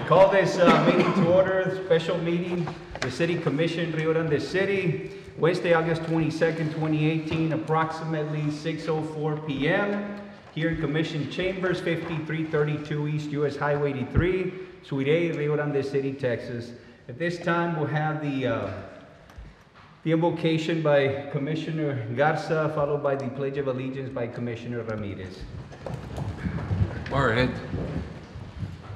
Call this meeting to order, special meeting, the City Commission, Rio Grande City, Wednesday, August 22nd, 2018, approximately 6:04 p.m. Here in Commission Chambers, 5332 East US Highway 83, Suite A, Rio Grande City, Texas. At this time, we'll have the invocation by Commissioner Garza, followed by the Pledge of Allegiance by Commissioner Ramirez. All right.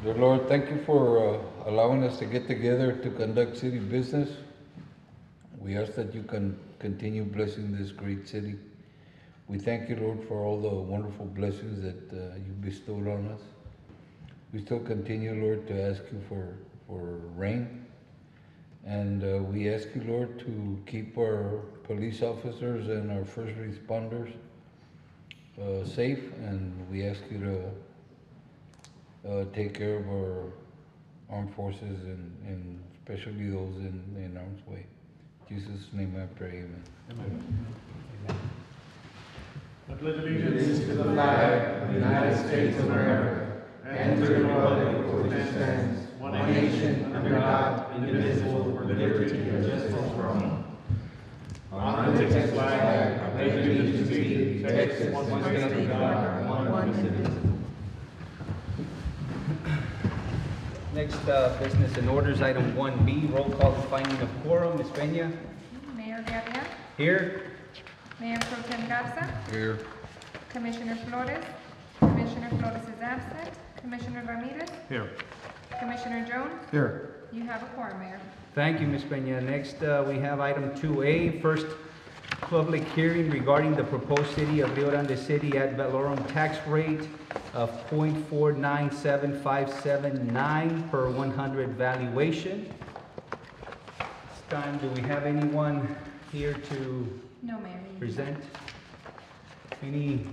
Dear Lord, thank you for allowing us to get together to conduct city business. We ask that you can continue blessing this great city. We thank you, Lord, for all the wonderful blessings that you bestowed on us. We still continue, Lord, to ask you for rain. And we ask you, Lord, to keep our police officers and our first responders safe. And we ask you to take care of our armed forces and especially those in harm's way. In Jesus' name I pray, amen. Amen. I pledge allegiance to the flag of the United States of America and to the republic for which it stands, one nation, under God, indivisible, with liberty and justice for all. On the Texas flag, I pledge allegiance to thee, Texas, one state under God, one indivisible. Next business and orders, item 1B, roll call and finding of quorum. Ms. Peña? Mayor Gaviria. Here. Mayor Pro Tem Garza. Here. Commissioner Flores. Commissioner Flores is absent. Commissioner Ramirez. Here. Commissioner Jones. Here. You have a quorum, Mayor. Thank you, Ms. Peña. Next, we have item 2A, first public hearing regarding the proposed City of Rio Grande City ad valorem tax rate of 0.497579 per 100 valuation. This time, do we have anyone here to No, Mayor. present? Any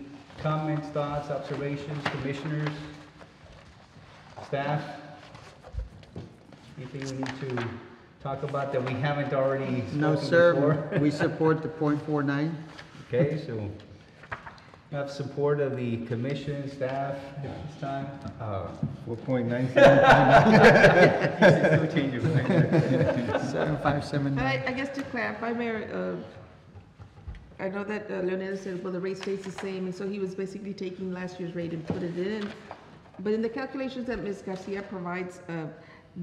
comments, thoughts, observations, commissioners, staff? Anything we need to talk about that we haven't already spoken No, sir. before? We support the .49. Okay, so we have support of the commission, staff at this time. 4.9759. 757. I guess to clarify, Mayor, I know that Leonel said, well, the rate stays the same, and so he was basically taking last year's rate and put it in. But in the calculations that Ms. Garcia provides,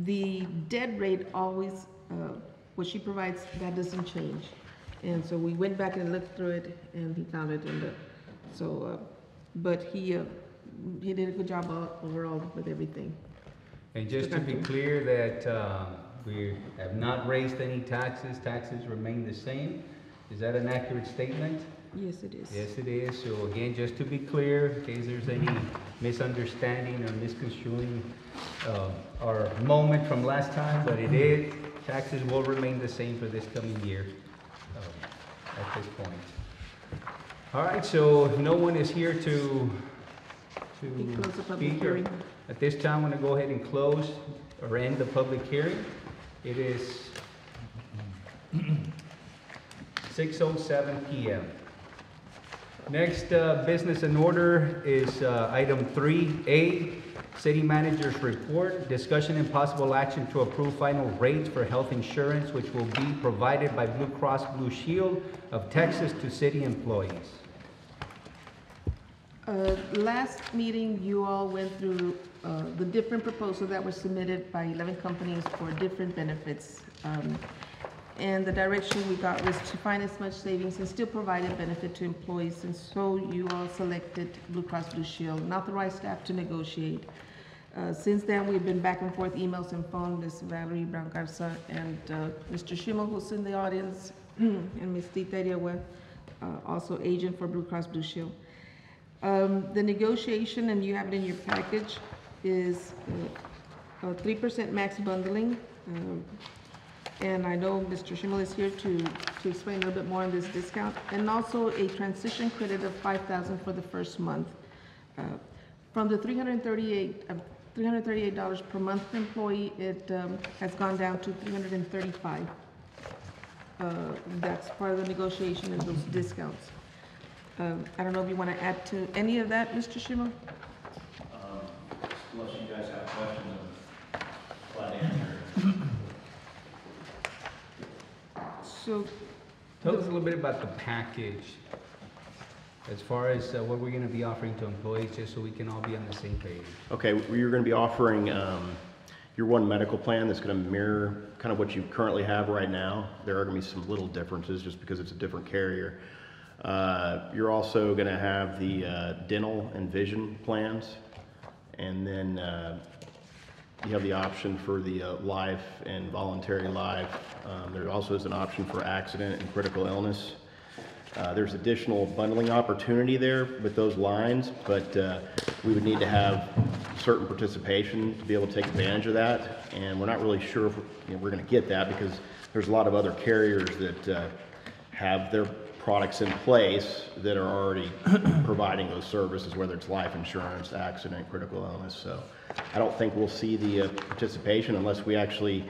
the dead rate always, what she provides, that doesn't change. And so we went back and looked through it, and he found it in the, so, but he did a good job overall with everything. And just to be clear that we have not raised any taxes, taxes remain the same. Is that an accurate statement? Yes, it is. Yes, it is. So again, just to be clear, in case there's any misunderstanding or misconstruing our moment from last time, but it is, taxes will remain the same for this coming year at this point. All right, so no one is here to We close the public speak. hearing. At this time, I'm going to go ahead and close or end the public hearing. It is 6:07 p.m. Next business in order is item 3A, City Manager's Report, discussion and possible action to approve final rates for health insurance, which will be provided by Blue Cross Blue Shield of Texas to city employees. Last meeting, you all went through the different proposals that were submitted by 11 companies for different benefits. And the direction we got was to find as much savings and still provide a benefit to employees. And so you all selected Blue Cross Blue Shield and authorized staff to negotiate. Since then, we've been back and forth, emails and phone, Ms. Valerie Brown Garza and Mr. Schimmel, who's in the audience, and Ms. Titeria, also agent for Blue Cross Blue Shield. The negotiation, and you have it in your package, is 3% max bundling. And I know Mr. Schimmel is here to explain a little bit more on this discount, and also a transition credit of $5,000 for the first month. From the $338 per month per employee, it has gone down to $335. That's part of the negotiation and those discounts. I don't know if you want to add to any of that, Mr. Schimmel? Unless you guys have questions flat answer. So, Tell us a little bit about the package, as far as what we're gonna be offering to employees, just so we can all be on the same page. Okay, you're going to be offering your one medical plan that's going to mirror kind of what you currently have right now. There are going to be some little differences just because it's a different carrier. You're also going to have the dental and vision plans, and then you have the option for the life and voluntary life. There also is an option for accident and critical illness. There's additional bundling opportunity there with those lines, but we would need to have certain participation to be able to take advantage of that. And we're not really sure if we're going to get that, because there's a lot of other carriers that have their products in place that are already providing those services, whether it's life insurance, accident, critical illness. So I don't think we'll see the participation unless we actually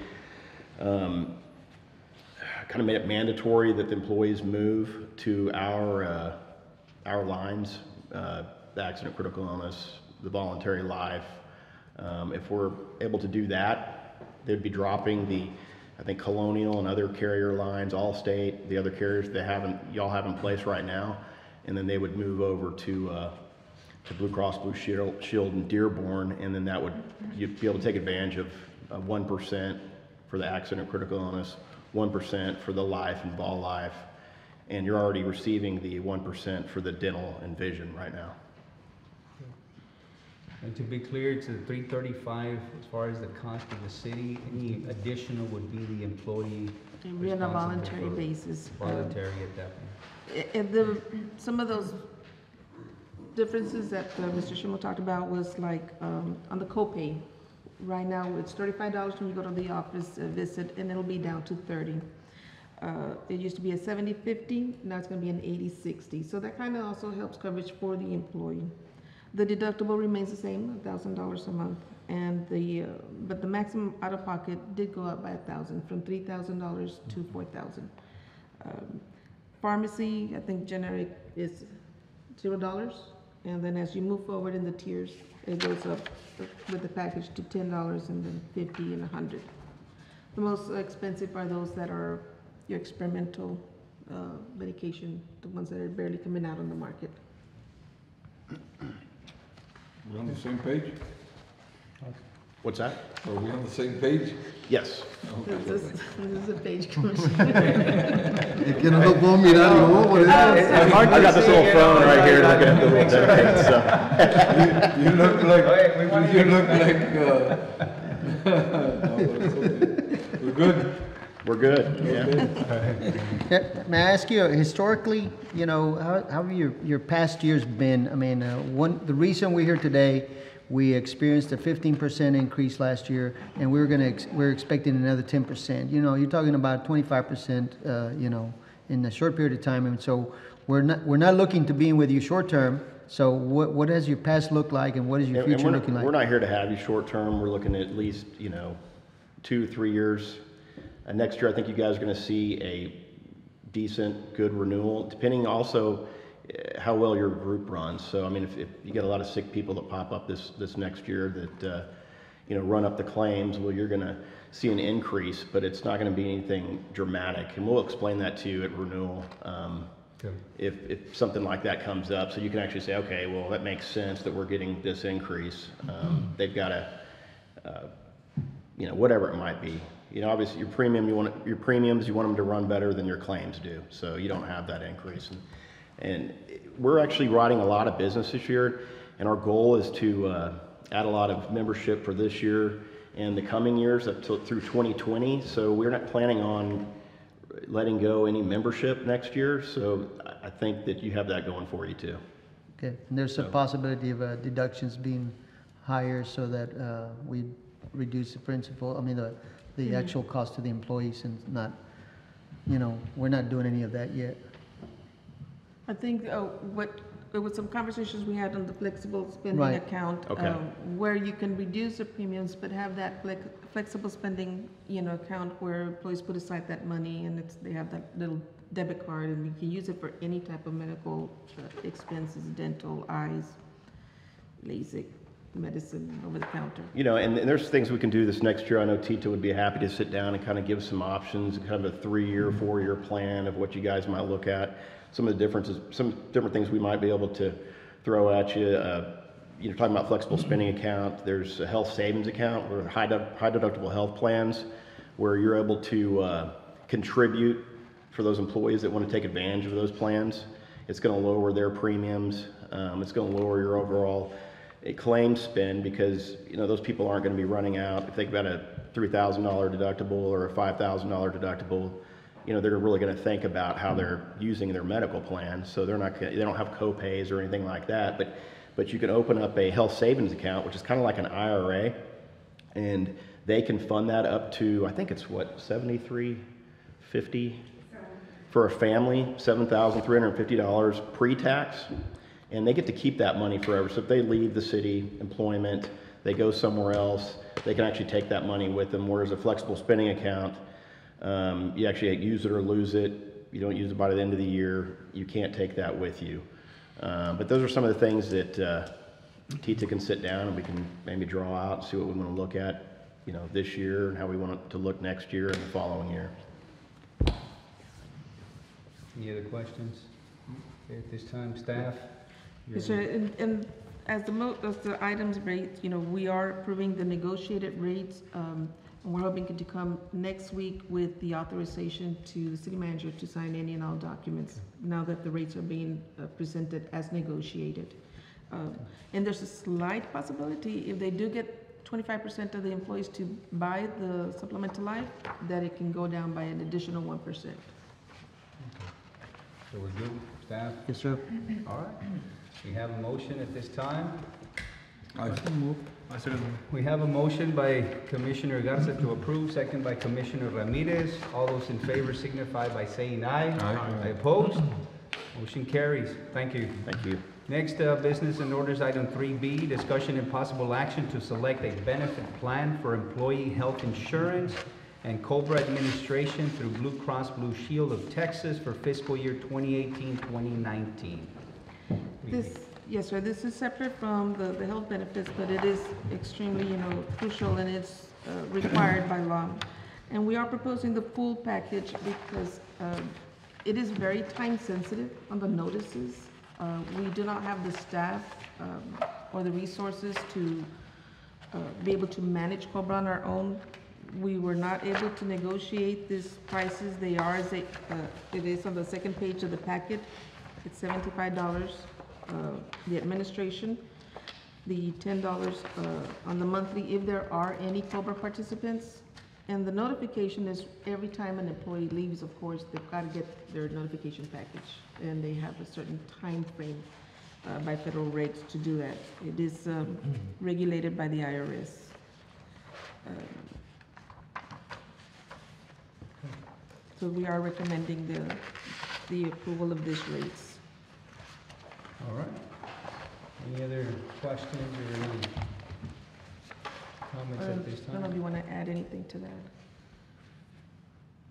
kind of made it mandatory that the employees move to our lines, the accident, critical illness, the voluntary life. If we're able to do that, they'd be dropping the, I think, Colonial and other carrier lines, Allstate, the other carriers y'all have in place right now, and then they would move over to Blue Cross Blue Shield and Dearborn, and then you'd be able to take advantage of 1% for the accident, critical illness, 1% for the life and vol life, and you're already receiving the 1% for the dental and vision right now. And to be clear, it's the $335 as far as the cost of the city. Any additional would be the employee and we're on a responsible voluntary for basis. Voluntary at that point. And some of those differences that Mr. Schimmel talked about was like on the copay. Right now, it's $35 when you go to the office visit, and it'll be down to $30. It used to be a $70.50, now it's going to be an $80.60. So that kind of also helps coverage for the employee. The deductible remains the same, $1,000 a month, and but the maximum out of pocket did go up by $1,000, from $3,000 to $4,000. Pharmacy, I think generic is $0, and then as you move forward in the tiers, it goes up with the package to $10 and then $50 and $100. The most expensive are those that are your experimental medication, the ones that are barely coming out on the market. We on the same page? What's that? Are we on the same page? Yes. This is a page commission. Es que no lo puedo mirar yo, por eso. I got this little phone right here looking at the little debate, so. You look like, Okay, we wanna you look like, no, it's okay. We're good. We're good, yeah. May I ask you, historically, how have your past years been? I mean, the reason we're here today, we experienced a 15% increase last year, and we're expecting another 10%. You're talking about 25%, in a short period of time, and so we're not looking to be with you short term. So what does your past look like, and what is your future looking like? We're not here to have you short term. We're looking at least 2 to 3 years. Next year, I think you guys are going to see a decent, good renewal, depending also how well your group runs. So, I mean, if you get a lot of sick people that pop up this next year that, run up the claims, well, you're going to see an increase, but it's not going to be anything dramatic. And we'll explain that to you at renewal if something like that comes up. So you can actually say, okay, well, that makes sense that we're getting this increase. They've got to, whatever it might be. Obviously your premiums, you want them to run better than your claims do. So you don't have that increase. And we're actually writing a lot of business this year, and our goal is to add a lot of membership for this year and the coming years up through 2020. So we're not planning on letting go any membership next year. So I think that you have that going for you too. Okay, and there's a possibility of deductions being higher so that we reduce the principal, the actual cost to the employees, and not, we're not doing any of that yet. I think there was some conversations we had on the flexible spending Right. account, Okay. where you can reduce the premiums, but have that flexible spending, account where employees put aside that money, and they have that little debit card, and you can use it for any type of medical expenses, dental, eyes, LASIK, medicine over the counter. You know, and there's things we can do this next year. I know Tito would be happy to sit down and kind of give some options, kind of a 3-year, 4-year plan of what you guys might look at. Some of the differences, some different things we might be able to throw at you. You know, talking about flexible spending account, there's a health savings account or high deductible health plans where you're able to contribute for those employees that want to take advantage of those plans. It's going to lower their premiums. It's going to lower your overall claim spend because, you know, those people aren't going to be running out. If they've got a $3,000 deductible or a $5,000 deductible, you know, they're really going to think about how they're using their medical plan. So they don't have co-pays or anything like that. But you can open up a health savings account, which is kind of like an IRA, and they can fund that up to, I think it's what, $7,350 for a family, $7,350 pre-tax, and they get to keep that money forever. So if they leave the city employment, they go somewhere else, they can actually take that money with them. Whereas a flexible spending account, you actually use it or lose it. You don't use it by the end of the year, you can't take that with you. But those are some of the things that Tita can sit down and we can maybe draw out and see what we want to look at, you know, this year and how we want it to look next year and the following year. Any other questions? Okay, at this time, staff? Yes, sir. And as the items rate, you know, we are approving the negotiated rates. And we're hoping to come next week with the authorization to the city manager to sign any and all documents now that the rates are being presented as negotiated. And there's a slight possibility if they do get 25% of the employees to buy the supplemental life, that it can go down by an additional 1%. So we're good, staff? Yes, sir. All right. We have a motion at this time. We have a motion by Commissioner Garza to approve, second by Commissioner Ramirez. All those in favor signify by saying aye. Aye. Opposed? Motion carries. Thank you. Thank you. Next, business and orders item 3B, discussion and possible action to select a benefit plan for employee health insurance and COBRA administration through Blue Cross Blue Shield of Texas for fiscal year 2018-2019. Yes, sir. This is separate from the health benefits, but it is extremely, you know, crucial and it's required by law. And we are proposing the full package because it is very time sensitive on the notices. We do not have the staff or the resources to be able to manage COBRA on our own. We were not able to negotiate these prices. They are, as it is on the second page of the packet. It's $75, the administration, the $10 on the monthly if there are any COBRA participants. And the notification is every time an employee leaves, of course, they've got to get their notification package. And they have a certain time frame by federal regs to do that. It is regulated by the IRS. So we are recommending the approval of these rates. All right. Any other questions or any comments at this I don't know if time? you want to add anything to that.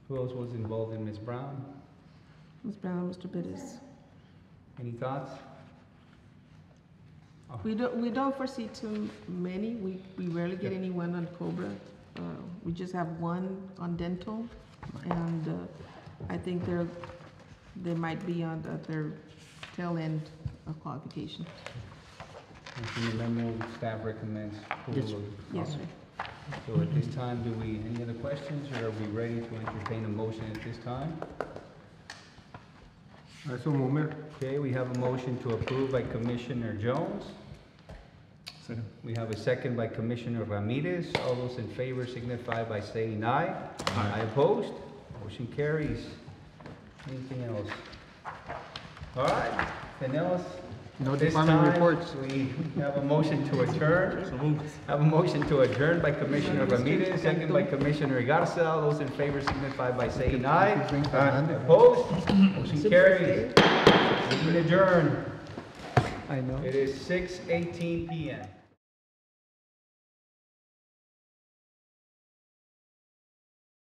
Who else was involved in Ms. Brown? Ms. Brown, Mr. Bittis. Any thoughts? We don't foresee too many. We rarely get anyone on COBRA. We just have one on dental, and I think they might be on their tail end of qualification. In the memo, staff recommends approval Yes, of. Yes, sir. So at this time, any other questions, or are we ready to entertain a motion at this time? Okay, we have a motion to approve by Commissioner Jones. Second. We have a second by Commissioner Ramirez. All those in favor signify by saying aye. Aye opposed? Motion carries. Anything else? All right, anything else? No This department time, reports. We have a motion to adjourn. Have a motion to adjourn by Commissioner Ramirez, second by Commissioner Garza. All those in favor signify by saying aye. Aye. Opposed? Motion carries. Meeting adjourned. I know. It is 6:18 p.m.